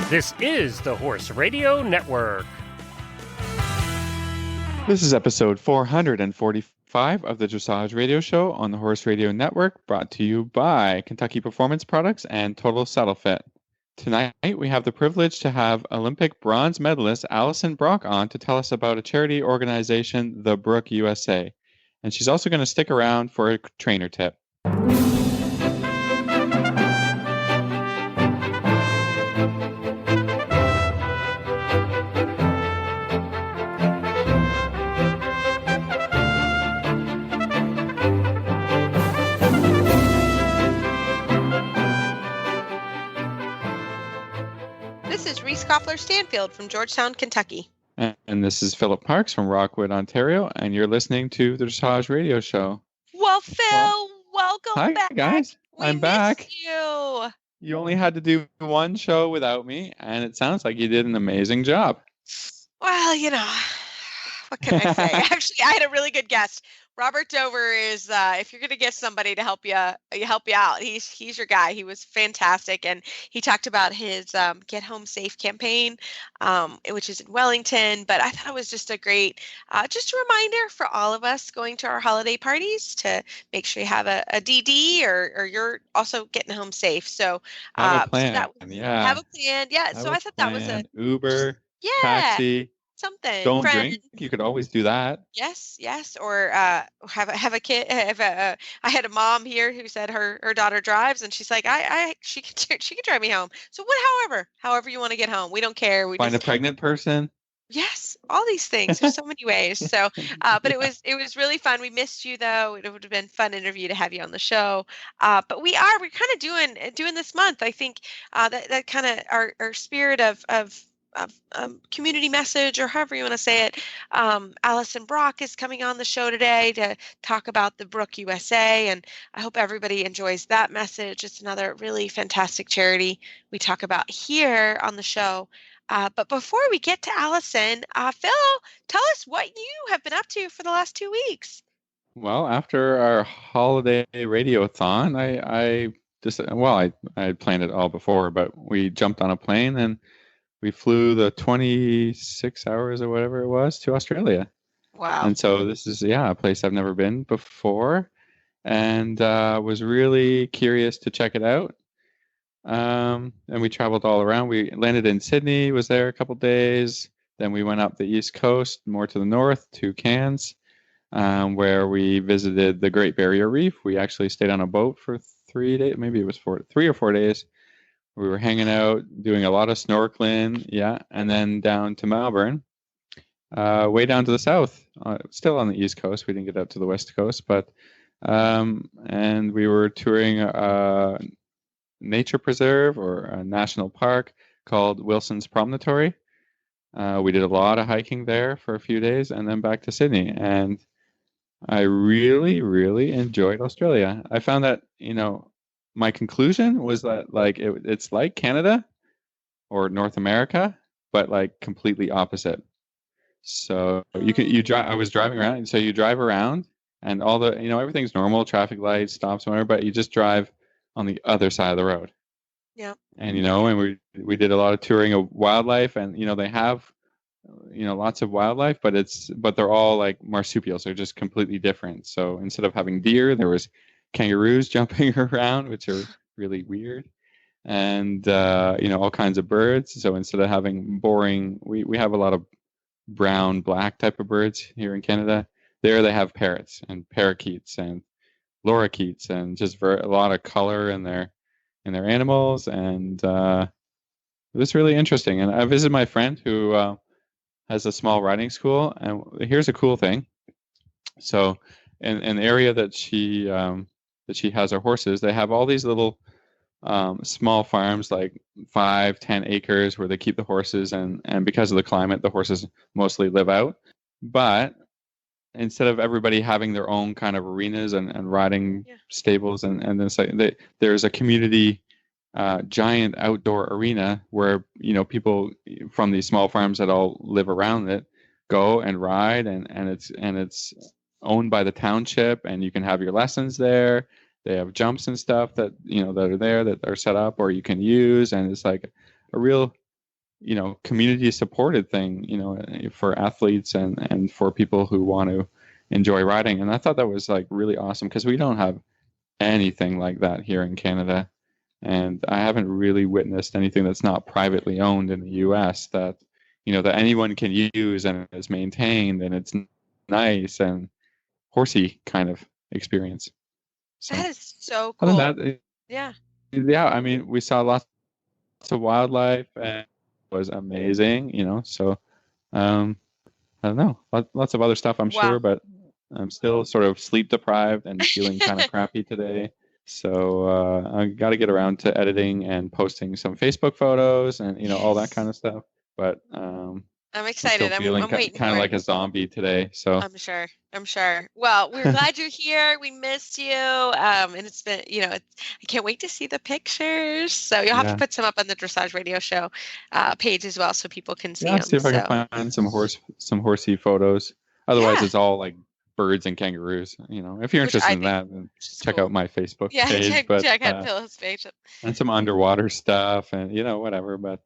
This is the Horse Radio Network. This is episode 445 of the Dressage Radio Show on the Horse Radio Network, brought to you by Kentucky Performance Products and Total Saddle Fit. Tonight, we have the privilege to have Olympic bronze medalist Allison Brooke on to tell us about a charity organization, the Brooke USA. And she's also going to stick around for a trainer tip. Stanfield from Georgetown, Kentucky. And this is Philip Parks from Rockwood, Ontario, and you're listening to the Dressage Radio Show. Well, Phil, welcome back. Hi, guys. I'm back. You. You only had to do one show without me, and it sounds like you did an amazing job. Well, what can I say? Actually, I had a really good guest. Robert Dover is, if you're going to get somebody to help you out, he's your guy. He was fantastic. And he talked about his Get Home Safe campaign, which is in Wellington. But I thought it was just a great, just a reminder for all of us going to our holiday parties to make sure you have a DD or you're also getting home safe. So have a plan. Have a plan. Yeah. So I thought that was a Uber, taxi. Something. Don't drink. You could always do that. Yes. Or have a kid. I had a mom here who said her daughter drives, and she's like, she can drive me home. So however you want to get home, we don't care. We find a pregnant person. Yes, all these things. There's so many ways. So, but it was really fun. We missed you though. It would have been a fun interview to have you on the show. But we're kind of doing this month. I think that kind of our spirit of community message, or however you want to say it. Allison Brooke is coming on the show today to talk about the Brooke USA, and I hope everybody enjoys that message. It's another really fantastic charity we talk about here on the show. But before we get to Allison, Phil, tell us what you have been up to for the last 2 weeks. Well, after our holiday radiothon, I had planned it all before, but we jumped on a plane and we flew the 26 hours or whatever it was to Australia. Wow. And so this is, a place I've never been before, and was really curious to check it out. And we traveled all around. We landed in Sydney, was there a couple days. Then we went up the East Coast, more to the north, to Cairns, where we visited the Great Barrier Reef. We actually stayed on a boat for 3 days, maybe it was 3 or 4 days. We were hanging out, doing a lot of snorkeling, and then down to Melbourne, way down to the south, still on the East Coast. We didn't get out to the West Coast, but and we were touring a nature preserve or a national park called Wilson's Promontory. We did a lot of hiking there for a few days, and then back to Sydney. And I really, really enjoyed Australia. I found that, my conclusion was that it's like Canada or North America, but like completely opposite. So I was driving around, and so you drive around, and all the everything's normal, traffic lights, stops, whatever, but you just drive on the other side of the road. Yeah. And and we did a lot of touring of wildlife, and they have lots of wildlife, but they're all like marsupials. They're just completely different. So instead of having deer, there was kangaroos jumping around, which are really weird, and all kinds of birds. So instead of having boring, we have a lot of brown, black type of birds here in Canada. There they have parrots and parakeets and lorikeets, and just a lot of color in their animals, and it was really interesting. And I visited my friend who has a small riding school, and here's a cool thing. So in the area that she has her horses, they have all these little small farms, like 5-10 acres, where they keep the horses, and because of the climate, the horses mostly live out. But instead of everybody having their own kind of arenas and riding stables, and then there's a community giant outdoor arena where people from these small farms that all live around it go and ride, and it's owned by the township, and you can have your lessons there. They have jumps and stuff that that are there that are set up or you can use, and it's like a real community supported thing, for athletes and for people who want to enjoy riding. And I thought that was like really awesome because we don't have anything like that here in Canada. And I haven't really witnessed anything that's not privately owned in the US that, that anyone can use and is maintained and it's nice and horsey kind of experience. So, That is so other cool. than that, Yeah. I mean, we saw lots of wildlife and it was amazing, so I don't know, lots of other stuff, I'm sure, but I'm still sort of sleep deprived and feeling kind of crappy today. So I got to get around to editing and posting some Facebook photos and, all that kind of stuff. But I'm excited. I'm feeling I'm waiting kind of like a zombie today. So I'm sure. Well, we're glad you're here. We missed you. And it's been, I can't wait to see the pictures. So you'll have to put some up on the Dressage Radio Show page as well so people can see them. See if I can find some horsey photos. Otherwise, it's all like birds and kangaroos. If you're interested in that, then check out my Facebook page. Check out Phil's page. And some underwater stuff and, whatever. But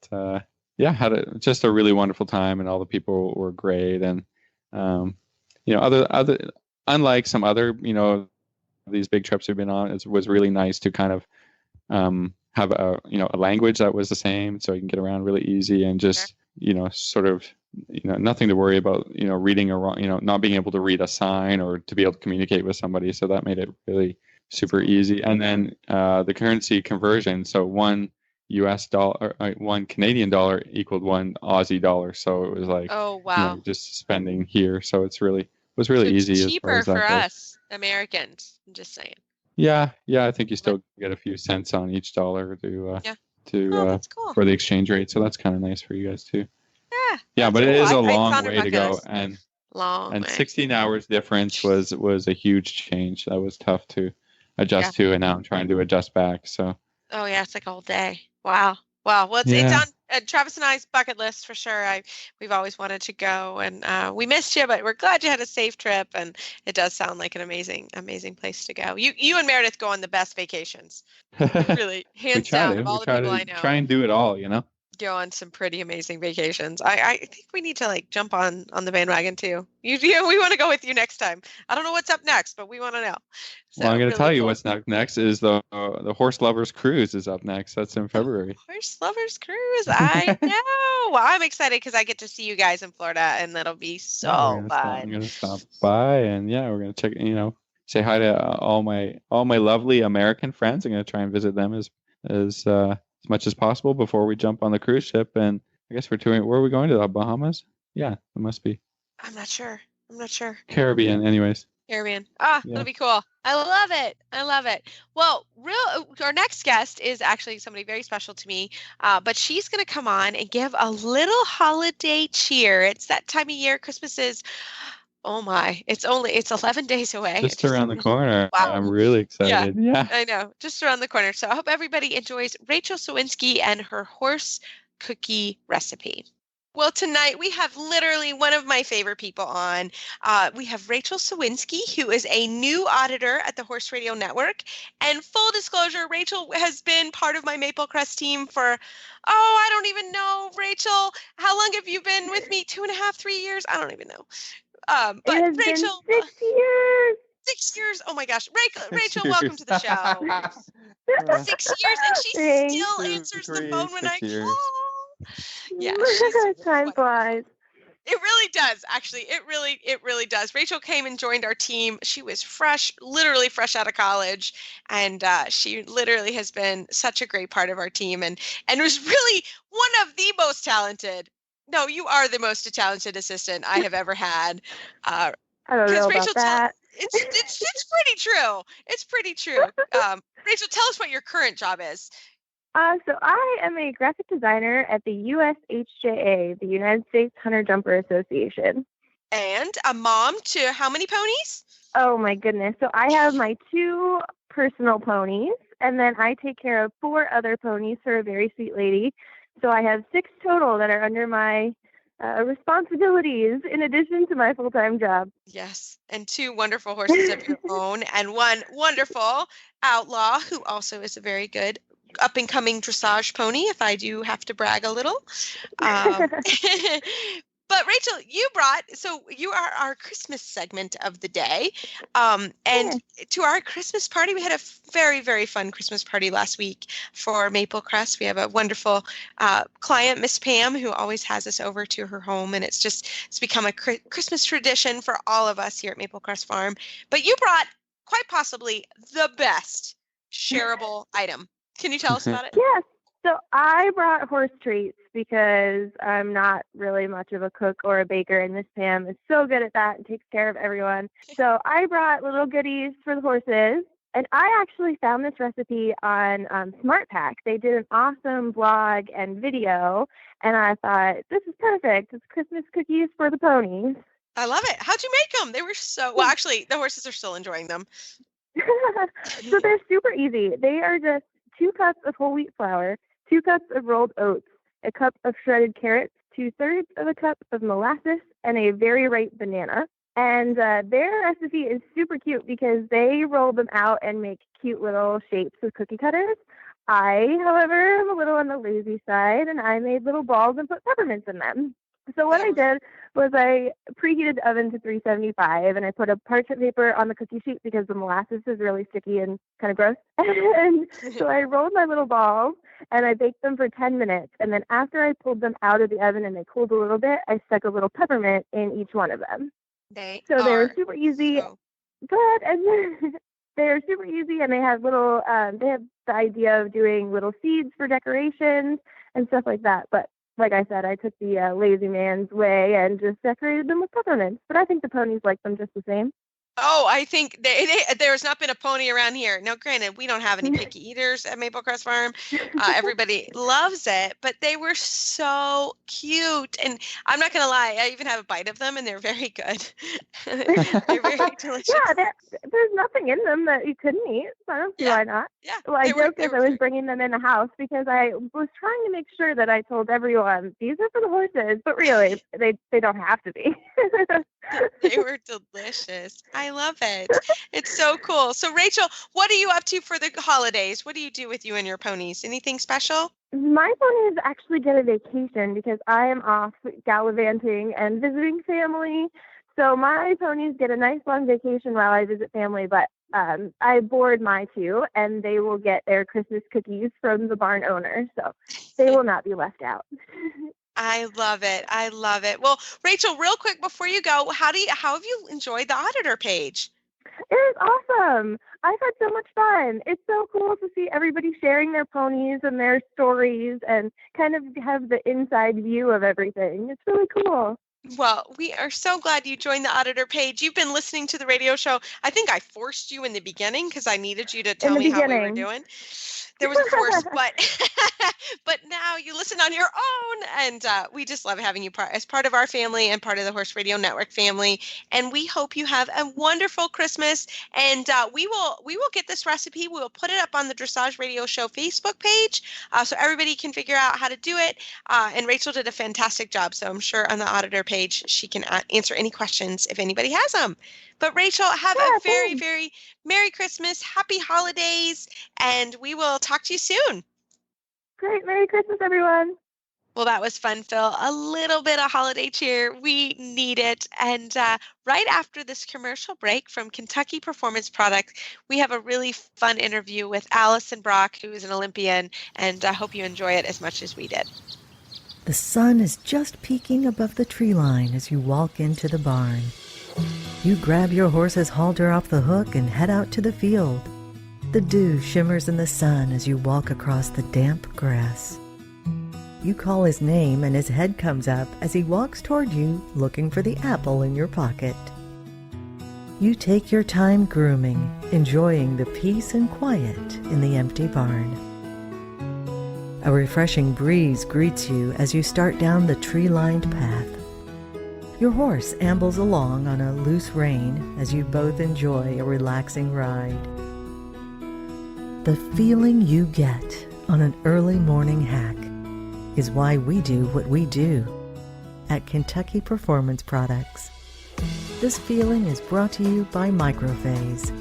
had just a really wonderful time and all the people were great. And, unlike some other, these big trips we've been on, it was really nice to kind of have a language that was the same so you can get around really easy and just, sort of, nothing to worry about, reading or, not being able to read a sign or to be able to communicate with somebody. So that made it really super easy. And then the currency conversion. So $1 Canadian dollar equaled $1 Aussie dollar. So it was like, just spending here. So it was really easy. It's cheaper for us Americans. I'm just saying. Yeah. I think you still get a few cents on each dollar to cool. For the exchange rate. So that's kind of nice for you guys too. Yeah, but it is a long way to go, and 16 hours difference was a huge change. That was tough to adjust to, and now I'm trying to adjust back. So. Oh yeah, it's like a whole day. Wow. Well, it's on Travis and I's bucket list for sure. We've always wanted to go, and we missed you, but we're glad you had a safe trip. And it does sound like an amazing place to go. You and Meredith go on the best vacations. Really, hands down, of all the people I know. Try and do it all, Go on some pretty amazing vacations. I think we need to like jump on the bandwagon too. We want to go with you next time. I don't know what's up next, but we want to know. So, well, I'm going to tell you what's next is the Horse Lovers Cruise is up next. That's in February. Horse Lovers Cruise. I know. Well, I'm excited because I get to see you guys in Florida, and that'll be so fun. I'm going to stop by, and we're going to check. Say hi to all my lovely American friends. I'm going to try and visit them as much as possible before we jump on the cruise ship. And I guess we're touring. Where are we going to? The Bahamas? Yeah, it must be. I'm not sure. Caribbean, anyways. Caribbean. That'll be cool. I love it. Well, our next guest is actually somebody very special to me, but she's going to come on and give a little holiday cheer. It's that time of year. Christmas is, oh my, it's 11 days away. Just around the corner. Wow. I'm really excited. Yeah. I know. Just around the corner. So I hope everybody enjoys Rachel Sawinski and her horse cookie recipe. Well, tonight we have literally one of my favorite people on. We have Rachel Sawinski, who is a new auditor at the Horse Radio Network. And full disclosure, Rachel has been part of my Maple Crest team for, I don't even know, Rachel. How long have you been with me? 2.5, 3 years? I don't even know. But it has Rachel, been 6 years. 6 years. Oh my gosh. Rachel, welcome to the show. 6 years, and she still answers the phone when I call. Yeah. Time flies. It really does, actually. It really does. Rachel came and joined our team. She was literally fresh out of college, and she literally has been such a great part of our team, and was really one of the most talented. No, you are the most talented assistant I have ever had. I don't know about that. It's pretty true. It's pretty true. Rachel, tell us what your current job is. So I am a graphic designer at the USHJA, the United States Hunter Jumper Association. And a mom to how many ponies? Oh my goodness. So I have my 2 personal ponies, and then I take care of 4 other ponies for a very sweet lady. So I have 6 total that are under my responsibilities in addition to my full-time job. Yes, and 2 wonderful horses of your own, and 1 wonderful outlaw who also is a very good up-and-coming dressage pony, if I do have to brag a little. But Rachel, you are our Christmas segment of the day. And to our Christmas party, we had a very, very fun Christmas party last week for Maple Crest. We have a wonderful client, Miss Pam, who always has us over to her home. And it's become a Christmas tradition for all of us here at Maple Crest Farm. But you brought quite possibly the best shareable item. Can you tell us about it? Yes. So I brought horse treats because I'm not really much of a cook or a baker, and Miss Pam is so good at that and takes care of everyone. So I brought little goodies for the horses, and I actually found this recipe on SmartPack. They did an awesome blog and video, and I thought, this is perfect. It's Christmas cookies for the ponies. I love it. How'd you make them? They were well, actually, the horses are still enjoying them. So they're super easy. They are just 2 cups of whole wheat flour, 2 cups of rolled oats, a cup of shredded carrots, 2/3 of a cup of molasses, and a very ripe banana. And their recipe is super cute because they roll them out and make cute little shapes with cookie cutters. I, however, am a little on the lazy side, and I made little balls and put peppermints in them. So what I did was I preheated the oven to 375, and I put a parchment paper on the cookie sheet because the molasses is really sticky and kind of gross. And so I rolled my little balls, and I baked them for 10 minutes. And then after I pulled them out of the oven and they cooled a little bit, I stuck a little peppermint in each one of them. They were super easy. Good. And they're super easy, and they have little, they have the idea of doing little seeds for decorations and stuff like that. But like I said, I took the lazy man's way and just decorated them with peppermints. But I think the ponies like them just the same. Oh, I think there's not been a pony around here. Now, granted, we don't have any picky eaters at Maple Crest Farm. Everybody loves it, but they were so cute. And I'm not going to lie, I even have a bite of them, and they're very good. They're very delicious. Yeah, there's nothing in them that you couldn't eat, so I don't see why not. Yeah. Well, I joked as I was bringing them in the house because I was trying to make sure that I told everyone, these are for the horses, but really, they don't have to be. They were delicious. I love it. It's so cool. So, Rachel, what are you up to for the holidays? What do you do with you and your ponies? Anything special? My ponies actually get a vacation because I am off gallivanting and visiting family. So my ponies get a nice long vacation while I visit family, but I board my 2, and they will get their Christmas cookies from the barn owner. So they will not be left out. I love it. I love it. Well, Rachel, real quick before you go, how have you enjoyed the auditor page? It is awesome. I've had so much fun. It's so cool to see everybody sharing their ponies and their stories and kind of have the inside view of everything. It's really cool. Well, we are so glad you joined the auditor page. You've been listening to the radio show. I think I forced you in the beginning because I needed you to tell me how we were doing. There was a force, but now you listen on your own, and we just love having you as part of our family and part of the Horse Radio Network family. And we hope you have a wonderful Christmas. And we will get this recipe. We will put it up on the Dressage Radio Show Facebook page so everybody can figure out how to do it. And Rachel did a fantastic job, so I'm sure on the auditor page she can answer any questions if anybody has them. But Rachel, have a very, very Merry Christmas, Happy Holidays, and we will talk to you soon. Great. Merry Christmas, everyone. Well, that was fun, Phil. A little bit of holiday cheer. We need it. And right after this commercial break from Kentucky Performance Products, we have a really fun interview with Allison Brooke, who is an Olympian, and I hope you enjoy it as much as we did. The sun is just peeking above the tree line as you walk into the barn. You grab your horse's halter off the hook and head out to the field. The dew shimmers in the sun as you walk across the damp grass. You call his name and his head comes up as he walks toward you, looking for the apple in your pocket. You take your time grooming, enjoying the peace and quiet in the empty barn. A refreshing breeze greets you as you start down the tree-lined path. Your horse ambles along on a loose rein as you both enjoy a relaxing ride. The feeling you get on an early morning hack is why we do what we do at Kentucky Performance Products. This feeling is brought to you by Microphase.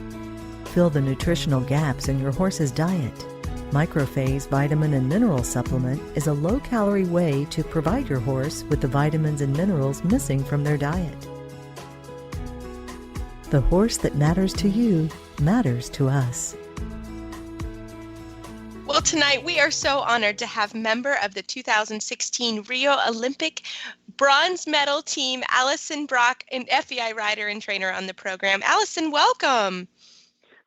Fill the nutritional gaps in your horse's diet Microphase Vitamin and Mineral Supplement is a low-calorie way to provide your horse with the vitamins and minerals missing from their diet. The horse that matters to you matters to us. Well, tonight we are so honored to have member of the 2016 Rio Olympic bronze medal team, Allison Brock, an FEI rider and trainer on the program. Allison, welcome.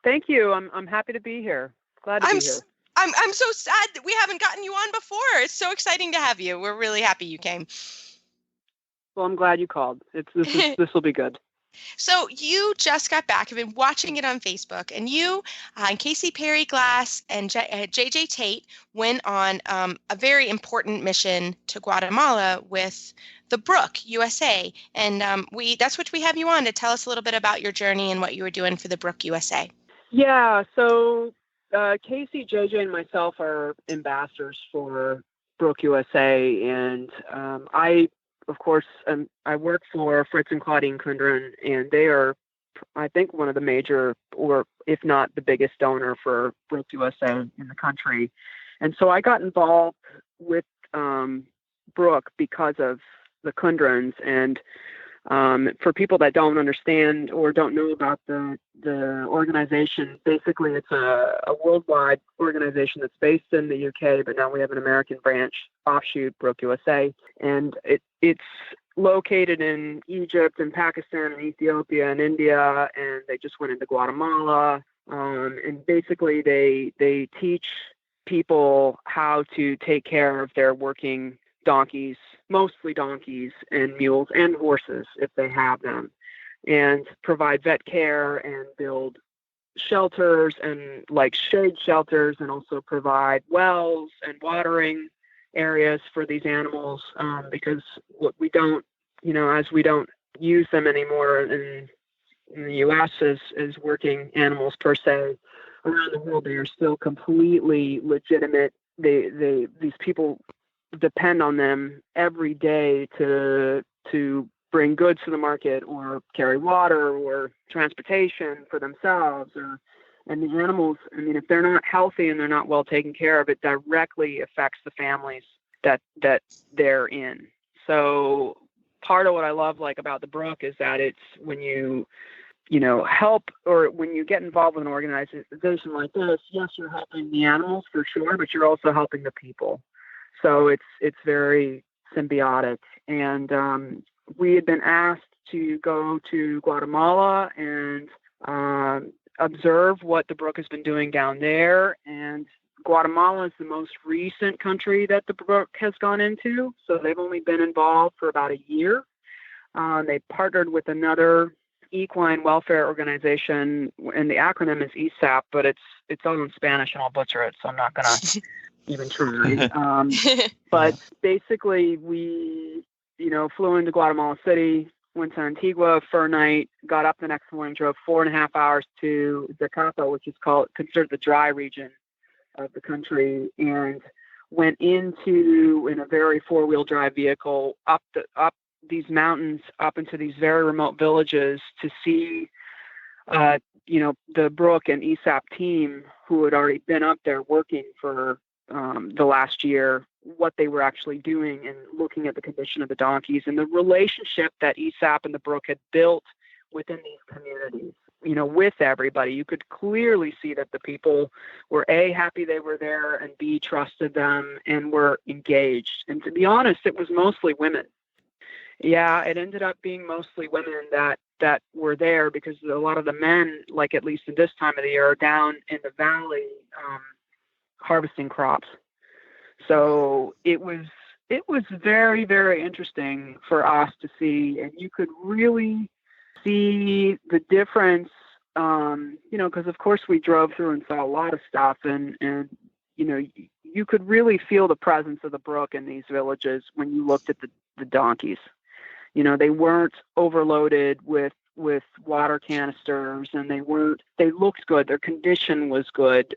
Thank you. I'm happy to be here. Glad to be here. I'm so sad that we haven't gotten you on before. It's so exciting to have you. We're really happy you came. Well, I'm glad you called. This will be good. So you just got back. I've been watching it on Facebook, and you and Casey Perry Glass and JJ Tate went on a very important mission to Guatemala with the Brooke USA, and that's what we have you on to tell us a little bit about your journey and what you were doing for the Brooke USA. Yeah. So Casey, JJ, and myself are ambassadors for Brooke USA, and I, of course, I work for Fritz and Claudine Kundren, and they are, I think, one of the major, or if not the biggest donor for Brooke USA in the country. And so I got involved with Brooke because of the Kundrens. And for people that don't understand or don't know about the organization, basically it's a worldwide organization that's based in the UK, but now we have an American branch offshoot, Brooke USA, and it's located in Egypt and Pakistan and Ethiopia and India, and they just went into Guatemala, and basically they teach people how to take care of their working donkeys, mostly donkeys and mules and horses if they have them, and provide vet care and build shelters and like shade shelters, and also provide wells and watering areas for these animals, because what we don't, as we don't use them anymore in the U.S. as working animals per se, around the world they are still completely legitimate. These people depend on them every day to bring goods to the market or carry water or transportation for themselves, and the animals, I mean, if they're not healthy and they're not well taken care of, it directly affects the families that they're in. So part of what I love about the Brooke is that it's when you help, or when you get involved with an organization like this, yes, you're helping the animals for sure, but you're also helping the people. So it's very symbiotic. And we had been asked to go to Guatemala and observe what the Brooke has been doing down there. And Guatemala is the most recent country that the Brooke has gone into. So they've only been involved for about a year. They partnered with another equine welfare organization, and the acronym is ESAP, but it's all in Spanish, and I'll butcher it, so I'm not going to even try. But basically, we, flew into Guatemala City, went to Antigua for a night, got up the next morning, drove 4.5 hours to Zacapa, which is considered the dry region of the country, and went in a very four-wheel drive vehicle up these mountains, up into these very remote villages to see, the Brooke and ESAP team who had already been up there working for the last year, what they were actually doing and looking at the condition of the donkeys and the relationship that ESAP and the Brooke had built within these communities, with everybody. You could clearly see that the people were A, happy they were there, and B, trusted them and were engaged. And to be honest, it was mostly women. Yeah, it ended up being mostly women that were there, because a lot of the men, at least at this time of the year, are down in the valley harvesting crops. So it was very, very interesting for us to see, and you could really see the difference, because of course we drove through and saw a lot of stuff, and you could really feel the presence of the Brooke in these villages when you looked at the donkeys. They weren't overloaded with water canisters, and they looked good. Their condition was good.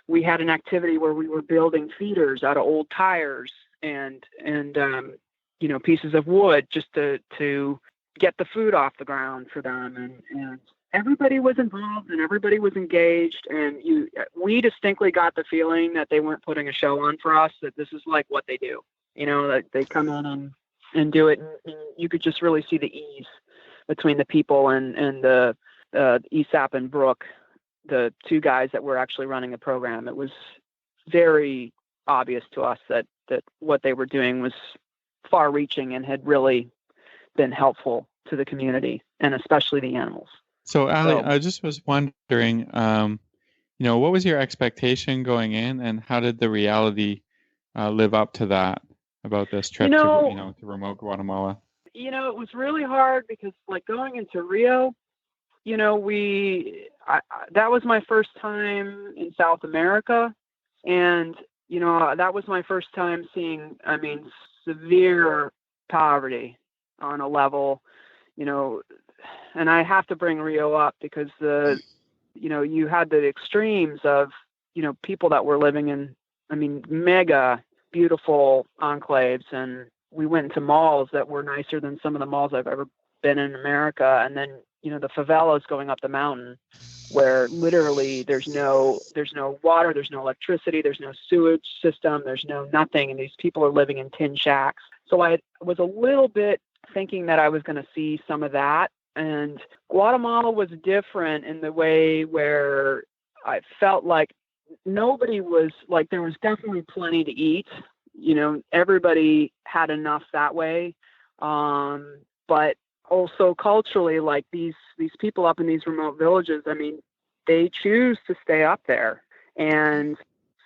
We had an activity where we were building feeders out of old tires and pieces of wood just to get the food off the ground for them. And everybody was involved and everybody was engaged, and we distinctly got the feeling that they weren't putting a show on for us, that this is like what they do, that they come in and do it, and you could just really see the ease between the people and the ESAP and Brooke, the two guys that were actually running the program. It was very obvious to us that what they were doing was far reaching and had really been helpful to the community and especially the animals. So, Allie, I just was wondering, what was your expectation going in, and how did the reality live up to that about this trip to remote Guatemala? It was really hard because, like, going into Rio, that was my first time in South America, and that was my first time seeing, severe poverty on a level, and I have to bring Rio up because you had the extremes of, people that were living in, mega beautiful enclaves, and we went into malls that were nicer than some of the malls I've ever been in America. And then, the favelas going up the mountain where literally there's no water, there's no electricity, there's no sewage system, there's no nothing. And these people are living in tin shacks. So I was a little bit thinking that I was going to see some of that. And Guatemala was different in the way where I felt like nobody was like, there was definitely plenty to eat. Everybody had enough that way. But also culturally, like these people up in these remote villages, they choose to stay up there. And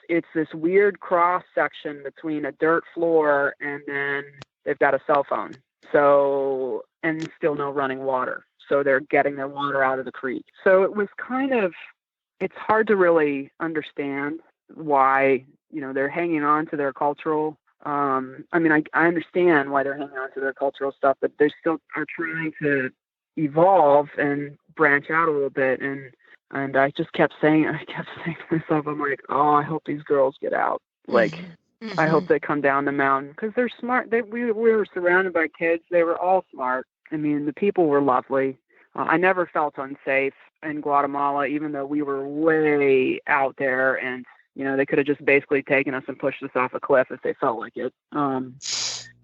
it's this weird cross section between a dirt floor and then they've got a cell phone. So, and still no running water. So they're getting their water out of the creek. So it was it's hard to really understand why, they're hanging on to their cultural, I understand why they're hanging on to their cultural stuff, but they still are trying to evolve and branch out a little bit. And I just kept saying to myself, I'm like, oh, I hope these girls get out. Like, Mm-hmm. I hope they come down the mountain because they're smart. We were surrounded by kids. They were all smart. The people were lovely. I never felt unsafe in Guatemala, even though we were way out there and, they could have just basically taken us and pushed us off a cliff if they felt like it.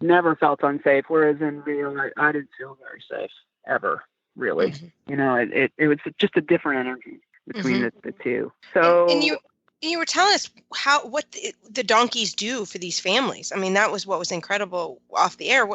Never felt unsafe. Whereas in Rio, I didn't feel very safe ever, really. Mm-hmm. It was just a different energy between the two. So. And you were telling us what the donkeys do for these families. That was what was incredible off the air.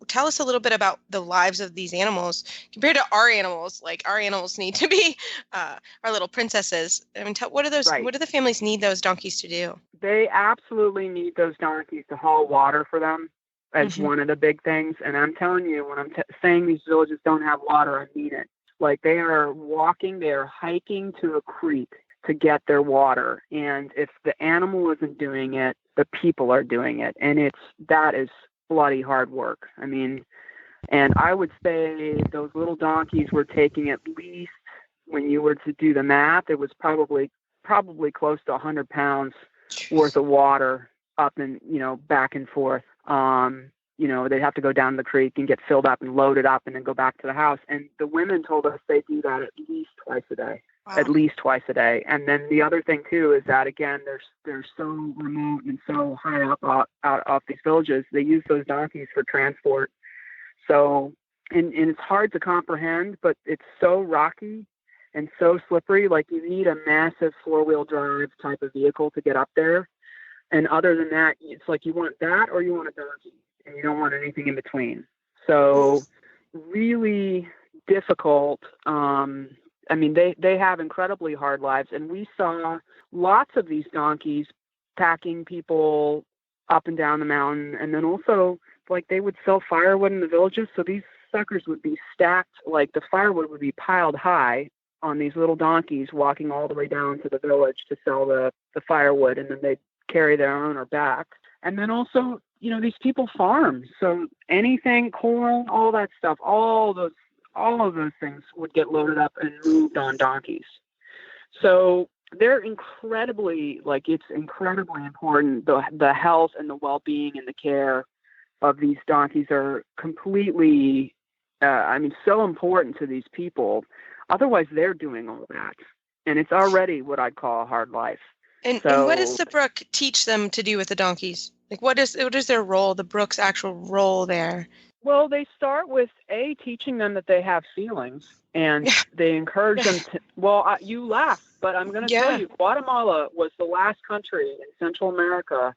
Tell us a little bit about the lives of these animals compared to our animals. Like, our animals need to be our little princesses. What do those? Right. What do the families need those donkeys to do? They absolutely need those donkeys to haul water for them as one of the big things. And I'm telling you, when I'm saying these villages don't have water, I mean it. Like, they are walking, they are hiking to a creek to get their water. And if the animal isn't doing it, the people are doing it. And that is bloody hard work. And I would say those little donkeys were taking, at least when you were to do the math, it was probably close to 100 pounds worth of water up and, back and forth. They'd have to go down the creek and get filled up and loaded up and then go back to the house. And the women told us they do that at least twice a day. Wow. At least twice a day. And then the other thing too is that, again, they're so remote and so high up out off these villages. They use those donkeys for transport. So, and it's hard to comprehend, but it's so rocky and so slippery. Like, you need a massive 4-wheel drive type of vehicle to get up there. And other than that, it's like you want that or you want a donkey, and you don't want anything in between. So really difficult. They have incredibly hard lives, and we saw lots of these donkeys packing people up and down the mountain. And then also, like, they would sell firewood in the villages. So these suckers would be stacked, like the firewood would be piled high on these little donkeys walking all the way down to the village to sell the firewood, and then they'd carry their owner back. And then also, these people farm. So anything, corn, all that stuff, all of those things would get loaded up and moved on donkeys. So they're incredibly, it's incredibly important. The health and the well-being and the care of these donkeys are completely, so important to these people. Otherwise, they're doing all that. And it's already what I'd call a hard life. And what does the Brooke teach them to do with the donkeys? Like, what is their role, the Brooke's actual role there? Well, they start with teaching them that they have feelings, and they encourage them to. Well, you laugh, but I'm going to tell you, Guatemala was the last country in Central America.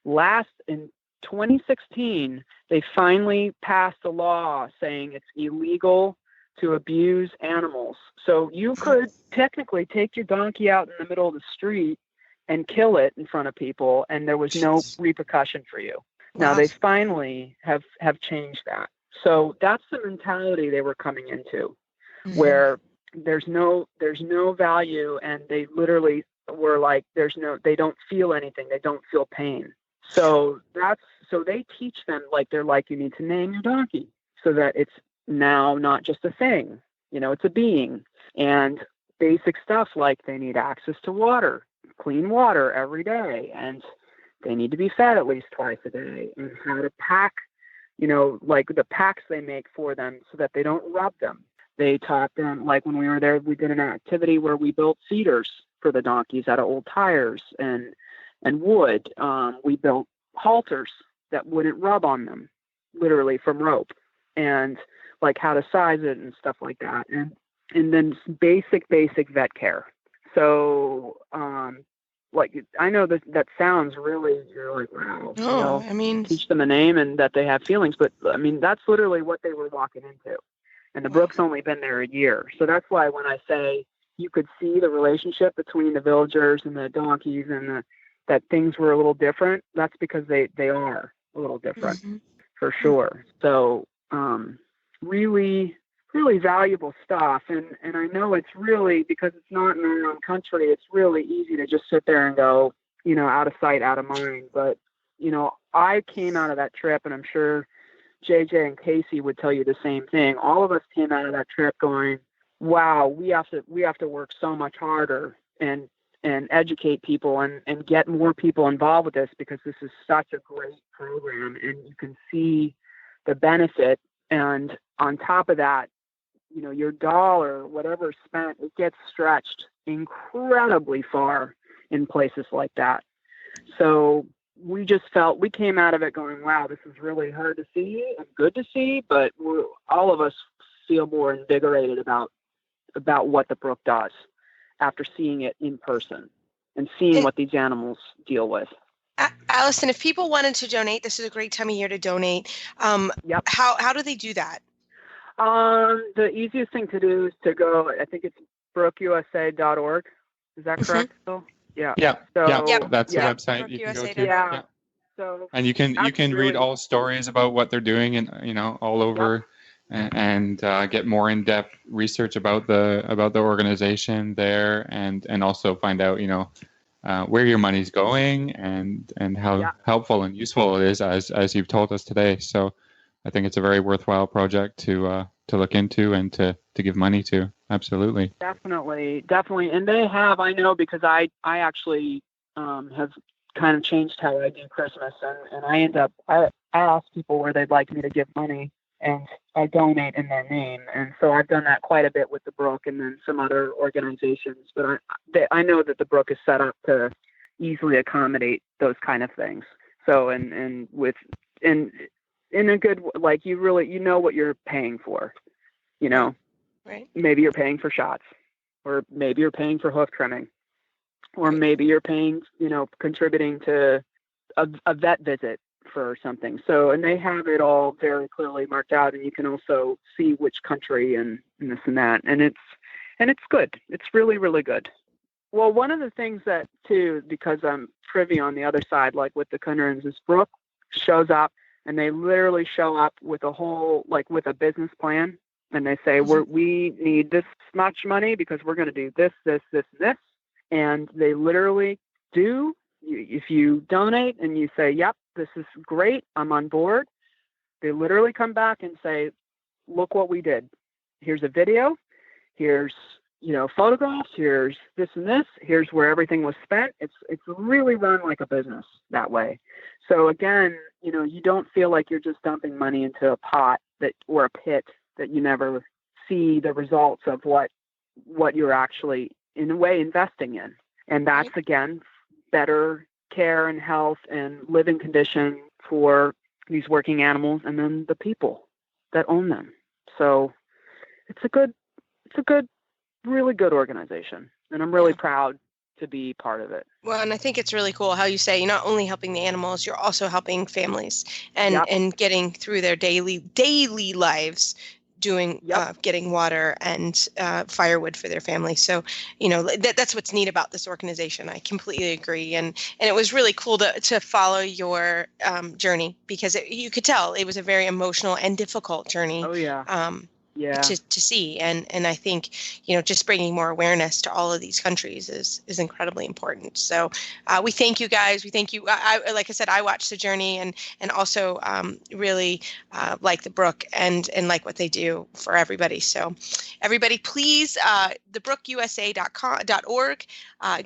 In 2016, they finally passed a law saying it's illegal to abuse animals. So you could technically take your donkey out in the middle of the street and kill it in front of people, and there was no repercussion for you. Now they finally have changed that. So that's the mentality they were coming into, where there's no value, and they literally were like, they don't feel anything, they don't feel pain. So they teach them, like, they're like, you need to name your donkey so that it's now not just a thing, it's a being. And basic stuff like they need access to water, clean water every day, and they need to be fed at least twice a day, and how to pack, like the packs they make for them so that they don't rub them. They taught them, like when we were there, we did an activity where we built feeders for the donkeys out of old tires and wood. We built halters that wouldn't rub on them, literally from rope, and like how to size it and stuff like that. And then basic vet care. So, like, I know that sounds really, you're like, wow, teach them a name and that they have feelings. But I mean, that's literally what they were walking into. And the Brooke's only been there a year. So that's why when I say you could see the relationship between the villagers and the donkeys and that things were a little different, that's because they are a little different for sure. So, really, really valuable stuff. And I know it's really, because it's not in our own country, it's really easy to just sit there and go, out of sight, out of mind. But, I came out of that trip, and I'm sure JJ and Casey would tell you the same thing. All of us came out of that trip going, wow, we have to work so much harder and educate people and get more people involved with this, because this is such a great program, and you can see the benefit. And on top of that, your dollar, whatever spent, it gets stretched incredibly far in places like that. So we just we came out of it going, wow, this is really hard to see and good to see, but all of us feel more invigorated about what the Brooke does after seeing it in person and seeing what these animals deal with. Allison, if people wanted to donate, this is a great time of year to donate. How do they do that? The easiest thing to do is to go, I think it's brookeusa.org. Is that correct, Phil? Yeah. Yeah. So, that's the website you can go to. Yeah. So, and you can read all stories about what they're doing, and all over, and get more in-depth research about the organization there, and also find out where your money's going and how helpful and useful it is, as you've told us today. So I think it's a very worthwhile project to look into and to give money to. Absolutely. Definitely. And they have, I know, because I actually have kind of changed how I do Christmas, and I ask people where they'd like me to give money, and I donate in their name. And so I've done that quite a bit with the Brooke and then some other organizations, but I know that the Brooke is set up to easily accommodate those kind of things. So, in a good, like, you really, what you're paying for, right? Maybe you're paying for shots, or maybe you're paying for hoof trimming, or maybe you're paying, contributing to a vet visit for something. So, and they have it all very clearly marked out, and you can also see which country and this and that. And it's good. It's really, really good. Well, one of the things that too, because I'm privy on the other side, like with the Cunnerans, is Brooke shows up, and they literally show up with a whole, like with a business plan. And they say, we need this much money because we're going to do this, this, this, and this. And they literally do. If you donate and you say, yep, this is great, I'm on board, they literally come back and say, look what we did. Here's a video. Here's, photographs. Here's this and this. Here's where everything was spent. It's really run like a business that way. So again, you don't feel like you're just dumping money into a pot or a pit that you never see the results of what what you're actually, in a way, investing in. And that's, again, better care and health and living conditions for these working animals and then the people that own them. So it's a good, really good organization. And I'm really proud to be part of it. Well, and I think it's really cool how you say you're not only helping the animals, you're also helping families and getting through their daily lives, doing getting water and firewood for their family. So, that's what's neat about this organization. I completely agree. And it was really cool to follow your journey, because you could tell it was a very emotional and difficult journey. Oh, yeah. To see. And I think, just bringing more awareness to all of these countries is incredibly important. So we thank you guys. We thank you. Like I said, I watched the journey and also really like the Brooke and like what they do for everybody. So everybody, please, thebrookusa.org,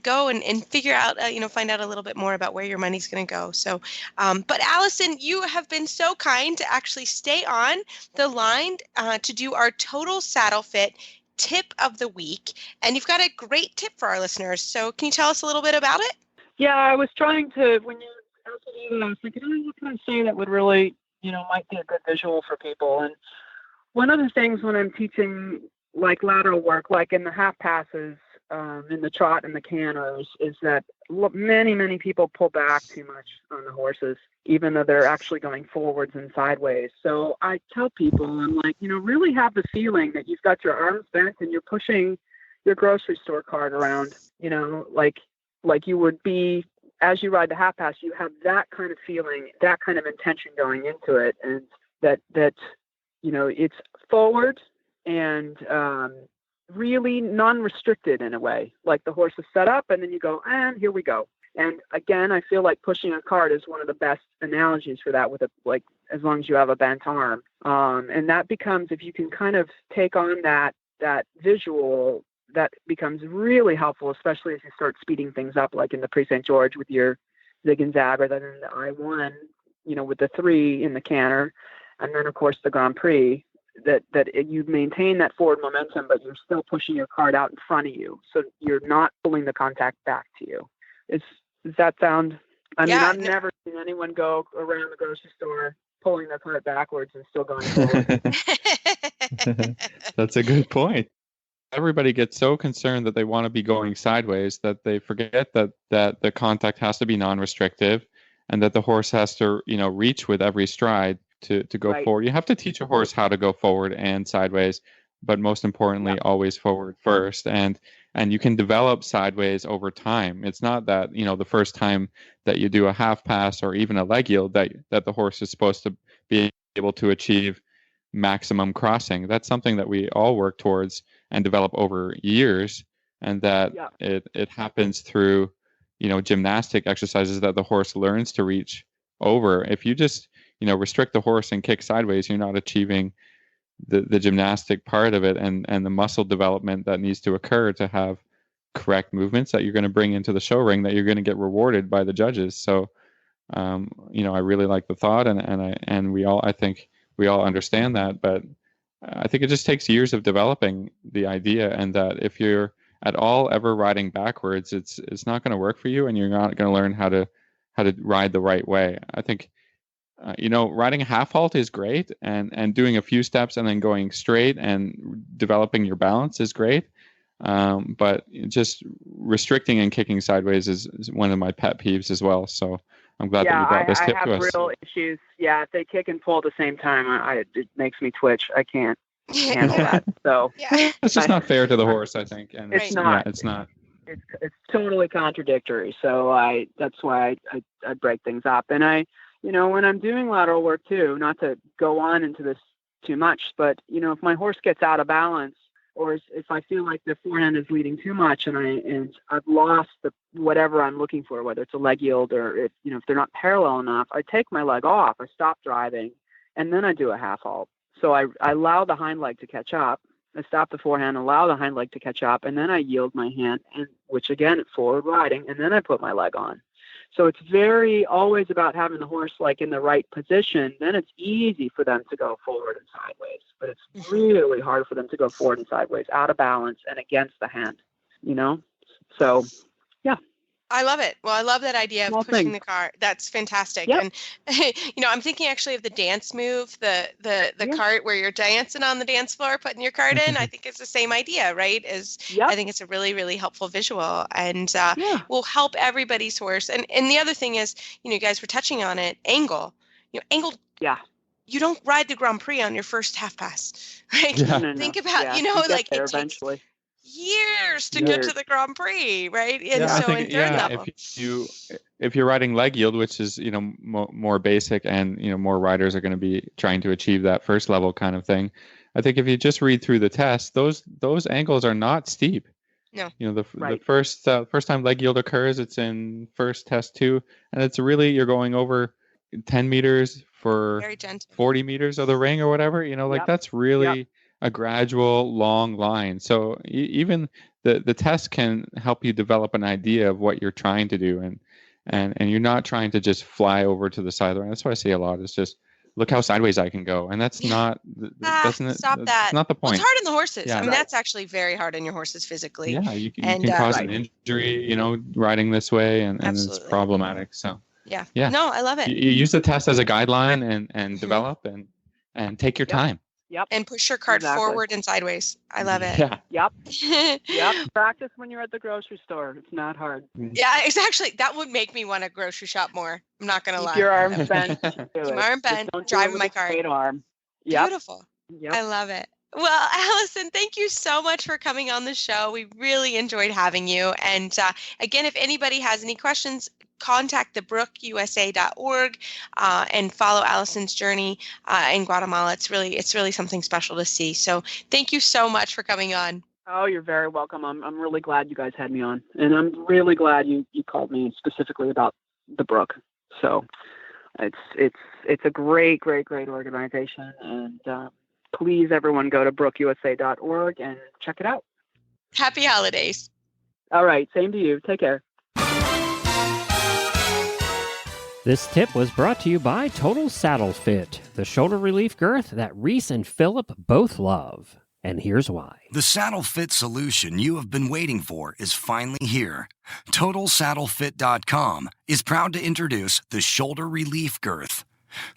go and figure out, find out a little bit more about where your money's going to go. So, but Allison, you have been so kind to actually stay on the line to do our total saddle fit tip of the week. And you've got a great tip for our listeners. So can you tell us a little bit about it? Yeah, I was trying to, when you asked me, I was thinking, what can I say that would really, might be a good visual for people. And one of the things when I'm teaching like lateral work, like in the half passes, in the trot and the canters, is that many people pull back too much on the horses, even though they're actually going forwards and sideways. So I tell people, I'm like, really have the feeling that you've got your arms bent and you're pushing your grocery store cart around, like you would be as you ride the half pass. You have that kind of feeling, that kind of intention going into it, and that it's forward and really non-restricted in a way, like the horse is set up and then you go, and here we go. And again, I feel like pushing a cart is one of the best analogies for that, with as long as you have a bent arm. And that becomes, if you can kind of take on that visual, that becomes really helpful, especially as you start speeding things up, like in the Prix St. George with your zig and zag, rather than the I-1, with the 3 in the canter. And then of course the Grand Prix, that you maintain that forward momentum, but you're still pushing your cart out in front of you. So you're not pulling the contact back to you. Does that sound? I mean, I've never seen anyone go around the grocery store pulling their cart backwards and still going forward. That's a good point. Everybody gets so concerned that they want to be going sideways that they forget that the contact has to be non-restrictive, and that the horse has to, reach with every stride to go forward. You have to teach a horse how to go forward and sideways, but most importantly, always forward first. And you can develop sideways over time. It's not that, the first time that you do a half pass or even a leg yield that the horse is supposed to be able to achieve maximum crossing. That's something that we all work towards and develop over years, and that it happens through, gymnastic exercises that the horse learns to reach over. If you just restrict the horse and kick sideways, you're not achieving the gymnastic part of it and the muscle development that needs to occur to have correct movements that you're going to bring into the show ring, that you're going to get rewarded by the judges. So, I really like the thought, and I think we all understand that, but I think it just takes years of developing the idea, and that if you're at all ever riding backwards, it's not going to work for you, and you're not going to learn how to ride the right way. I think riding a half halt is great, and doing a few steps and then going straight and developing your balance is great. But just restricting and kicking sideways is one of my pet peeves as well. So I'm glad that you brought this tip to us. I have real issues. Yeah, if they kick and pull at the same time, it makes me twitch. I can't handle that. So it's just not fair to the horse, I think. And it's not. Yeah, it's not. It's totally contradictory. So that's why I break things up. And when I'm doing lateral work too, not to go on into this too much, but if my horse gets out of balance, or if I feel like the forehand is leading too much and I've lost whatever I'm looking for, whether it's a leg yield or if they're not parallel enough, I take my leg off, I stop driving, and then I do a half halt. So I allow the hind leg to catch up. I stop the forehand, allow the hind leg to catch up, and then I yield my hand, which again, forward riding, and then I put my leg on. So it's very always about having the horse like in the right position. Then it's easy for them to go forward and sideways, but it's really hard for them to go forward and sideways, out of balance and against the hand, So, yeah. I love it. Well, I love that idea of pushing the cart. That's fantastic. Yep. And I'm thinking actually of the dance move, the cart where you're dancing on the dance floor, putting your cart in. I think it's the same idea, right? I think it's a really, really helpful visual, and will help everybody's horse. And the other thing is, you guys were touching on it, angle. Angle. Yeah. You don't ride the Grand Prix on your first half pass, right? Yeah. Think about, like it eventually. Years to get to the Grand Prix, right? And so in third level, if you're riding leg yield, which is more basic, and more riders are going to be trying to achieve that first level kind of thing, I think if you just read through the test, those angles are not steep. No. The first time leg yield occurs, it's in first test 2, and it's really, you're going over 10 meters for 40 meters of the ring or whatever. That's really a gradual long line. So even the test can help you develop an idea of what you're trying to do, and you're not trying to just fly over to the side of the line. That's what I see a lot. It's just, look how sideways I can go, and that's not stop that. That's not the point. Well, it's hard on the horses. Yeah, that's actually very hard on your horses physically. Yeah, you can cause an injury, riding this way, and it's problematic. So yeah. No, I love it. You use the test as a guideline and develop and take your time. Yep. And push your cart forward and sideways. I love it. Yeah. Yep. Practice when you're at the grocery store. It's not hard. Yeah, exactly. That would make me want to grocery shop more. I'm not going to lie. Keep your arms bent. Keep my arm bent. Driving my cart. Straight arm. Yep. Beautiful. Yep. I love it. Well, Allison, thank you so much for coming on the show. We really enjoyed having you. And again, if anybody has any questions, contact the brookeusa.org and follow Allison's journey in Guatemala. It's really something special to see. So thank you so much for coming on. Oh, you're very welcome. I'm really glad you guys had me on, and I'm really glad you called me specifically about the Brooke. So it's a great organization, and please, everyone, go to brookeusa.org and check it out. Happy holidays. All right. Same to you. Take care. This tip was brought to you by Total Saddle Fit, the shoulder relief girth that Reese and Philip both love. And here's why. The saddle fit solution you have been waiting for is finally here. TotalSaddleFit.com is proud to introduce the shoulder relief girth.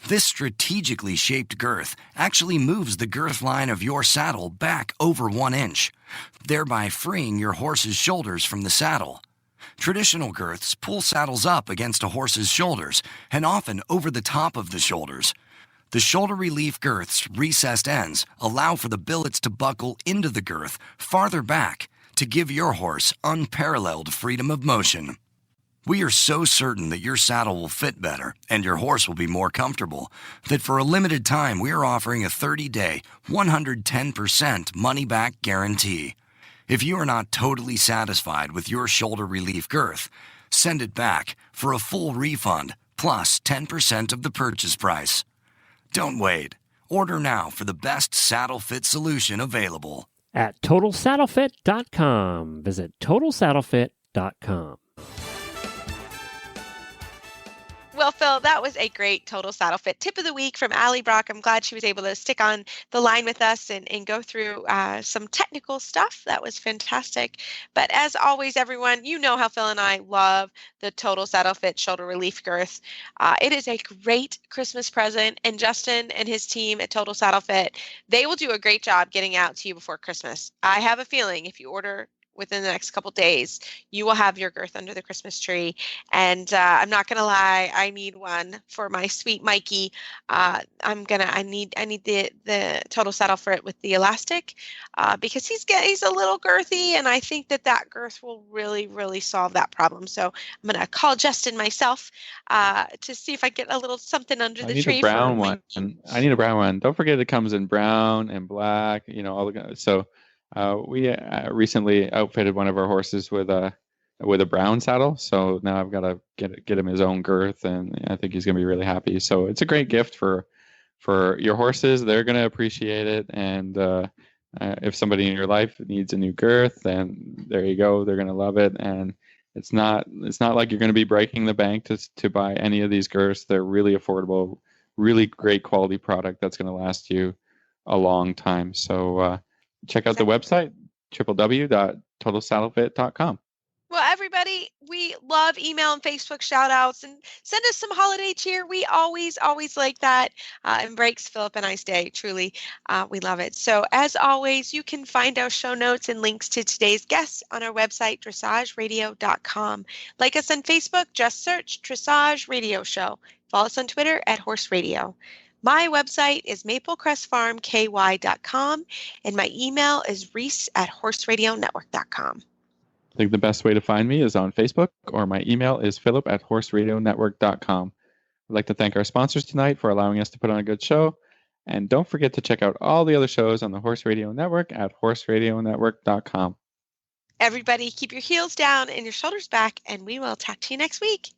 This strategically shaped girth actually moves the girth line of your saddle back over 1 inch, thereby freeing your horse's shoulders from the saddle. Traditional girths pull saddles up against a horse's shoulders and often over the top of the shoulders. The shoulder relief girth's recessed ends allow for the billets to buckle into the girth farther back to give your horse unparalleled freedom of motion. We are so certain that your saddle will fit better and your horse will be more comfortable that for a limited time we are offering a 30-day, 110% money-back guarantee. If you are not totally satisfied with your shoulder relief girth, send it back for a full refund plus 10% of the purchase price. Don't wait. Order now for the best saddle fit solution available. At TotalSaddleFit.com. Visit TotalSaddleFit.com. Well, Phil, that was a great Total Saddle Fit tip of the week from Allie Brock. I'm glad she was able to stick on the line with us and go through some technical stuff. That was fantastic. But as always, everyone, you know how Phil and I love the Total Saddle Fit shoulder relief girth. It is a great Christmas present, and Justin and his team at Total Saddle Fit, they will do a great job getting out to you before Christmas. I have a feeling if you order within the next couple days, you will have your girth under the Christmas tree. And I'm not gonna lie, I need one for my sweet Mikey. I need the Total Saddle Fit with the elastic because he's a little girthy, and I think that girth will really solve that problem. So I'm gonna call Justin myself to see if I get a little something under the tree. I need a brown one. I need a brown one. Don't forget it comes in brown and black. So. We recently outfitted one of our horses with a brown saddle, so now I've got to get him his own girth, and I think he's going to be really happy. So it's a great gift for your horses. They're going to appreciate it, and if somebody in your life needs a new girth, then there you go. They're going to love it, and It's not like you're going to be breaking the bank to buy any of these girths. They're really affordable, really great quality product that's going to last you a long time. So check out the website, www.totalsaddlefit.com. Well, everybody, we love email and Facebook shout outs, and send us some holiday cheer. We always like that. And breaks Philip and I's day. Truly, we love it. So as always, you can find our show notes and links to today's guests on our website, dressageradio.com. Like us on Facebook, just search Dressage Radio Show. Follow us on Twitter at Horse Radio. My website is maplecrestfarmky.com, and my email is reese@horseradionetwork.com. I think the best way to find me is on Facebook, or my email is philip@horseradionetwork.com. I'd like to thank our sponsors tonight for allowing us to put on a good show. And don't forget to check out all the other shows on the Horse Radio Network at horseradionetwork.com. Everybody, keep your heels down and your shoulders back, and we will talk to you next week.